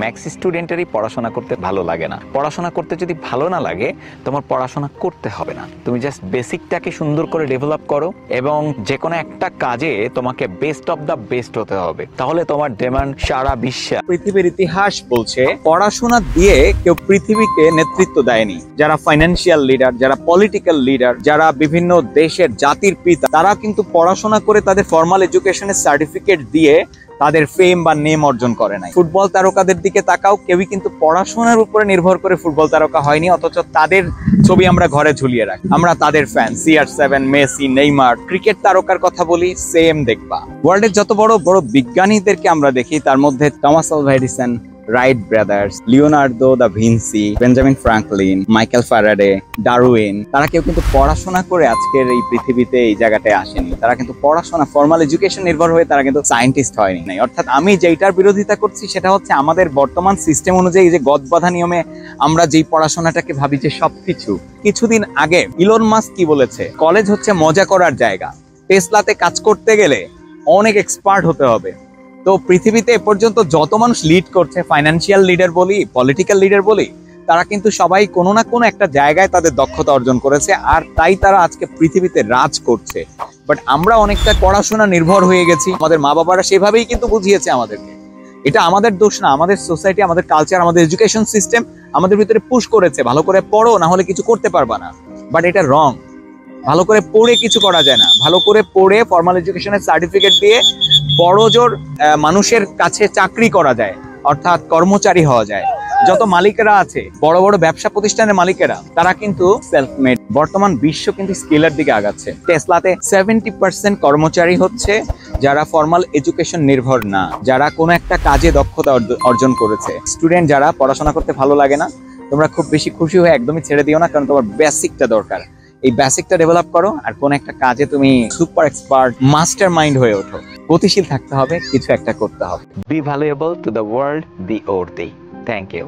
Max স্টুডেন্টেরই পড়াশোনা করতে ভালো লাগে না। পড়াশোনা করতে যদি ভালো না লাগে, তোমার পড়াশোনা করতে হবে না। তুমি জাস্ট বেসিকটাকে সুন্দর করে ডেভেলপ করো এবং যে কোনো একটা কাজে তোমাকে বেস্ট অফ দ্য বেস্ট হতে হবে, তাহলে তোমার ডিমান্ড সারা বিশ্বে। পৃথিবীর ইতিহাস বলছে পড়াশোনা দিয়ে কেউ পৃথিবীকে নেতৃত্ব দেয়নি। যারা ফাইন্যান্সিয়াল লিডার, যারা পলিটিক্যাল লিডার, যারা বিভিন্ন দেশের জাতির পিতা, তারা কিন্তু পড়াশোনা করে তাদের ফর্মাল এডুকেশনের সার্টিফিকেট দিয়ে তাদের ফেম বা নেম অর্জন করে নাই। ফুটবল তারকাদের দিকে তাকাও, কেউই কিন্তু পড়াশোনার উপরে নির্ভর করে ফুটবল তারকা হয়নি, অথচ তাদের ছবি আমরা ঘরে ঝুলিয়ে রাখি। আমরা তাদের fan. CR7, Messi, Neymar. Cricket তারকার কথা বলি, সেম দেখবা। ওয়ার্ল্ডের যত বড় বড় বিজ্ঞানীদেরকে আমরা দেখি, তার মধ্যে Thomas Alva Edison, right brothers, Leonardo da Vinci, Benjamin Franklin, Michael Faraday, Darwin, তারা কেউ কিন্তু পড়াশোনা করে আজকের এই পৃথিবীতে এই জায়গাটায় আসেনি। তারা কিন্তু পড়াশোনা, ফর্মাল এডুকেশন নির্ভর হয়ে তারা কিন্তু সায়েন্টিস্ট হয়নি। অর্থাৎ আমি যেটার বিরোধিতা করছি সেটা হচ্ছে আমাদের বর্তমান সিস্টেম অনুযায়ী যে গদবাঁধা নিয়মে আমরা যেই পড়াশোনাটাকে ভাবি যে সবকিছু। কিছুদিন আগে ইলন মাস্ক কি বলেছে, কলেজ হচ্ছে মজা করার জায়গা, টেসলাতে কাজ করতে গেলে অনেক এক্সপার্ট হতে হবে। তো পৃথিবীতে এ পর্যন্ত যত মানুষ লিড করছে, ফাইন্যান্সিয়াল লিডার বলি, পলিটিক্যাল লিডার বলি, তারা কিন্তু সবাই কোনো না কোনো একটা জায়গায় তাদের দক্ষতা অর্জন করেছে, আর তাই তারা আজকে পৃথিবীতে রাজ করছে। বাট আমরা অনেকটা পড়াশোনা নির্ভর হয়ে গেছি। আমাদের মা বাবারা সেভাবেই কিন্তু বুঝিয়েছে আমাদেরকে। এটা আমাদের দোষ না, আমাদের সোসাইটি, আমাদের কালচার, আমাদের এডুকেশন সিস্টেম আমাদের ভিতরে পুশ করেছে, ভালো করে পড়ো, না হলে কিছু করতে পারবা না। বাট এটা রং। ভালো করে পড়ে কিছু করা যায় না। ভালো করে পড়ে ফর্মাল এডুকেশনের সার্টিফিকেট দিয়ে বড় জোর মানুষের কাছে চাকরি করা যায়, অর্থাৎ কর্মচারী হওয়া যায়। যত মালিকেরা আছে, বড় বড় ব্যবসা প্রতিষ্ঠানের মালিকেরা, তারা কিন্তু সেলফ মেড। বর্তমান বিশ্ব কিন্তু স্কিলের দিকে আগাচ্ছে। টেসলাতে 70% কর্মচারী হচ্ছে যারা ফর্মাল এডুকেশন নির্ভর না, যারা কোনো একটা কাজে দক্ষতা অর্জন করেছে। স্টুডেন্ট যারা পড়াশোনা করতে ভালো লাগে না, তোমরা খুব বেশি খুশি হয়ে একদমই ছেড়ে দিও না, কারণ তোমার বেসিকটা দরকার। এই বেসিকটা ডেভেলপ করো, আর কোন একটা কাজে তুমি সুপার এক্সপার্ট, মাস্টার মাইন্ড হয়ে ওঠো। গতিশীল থাকতে হবে, কিছু একটা করতে হবে। Be valuable to the world, be worthy. Thank you.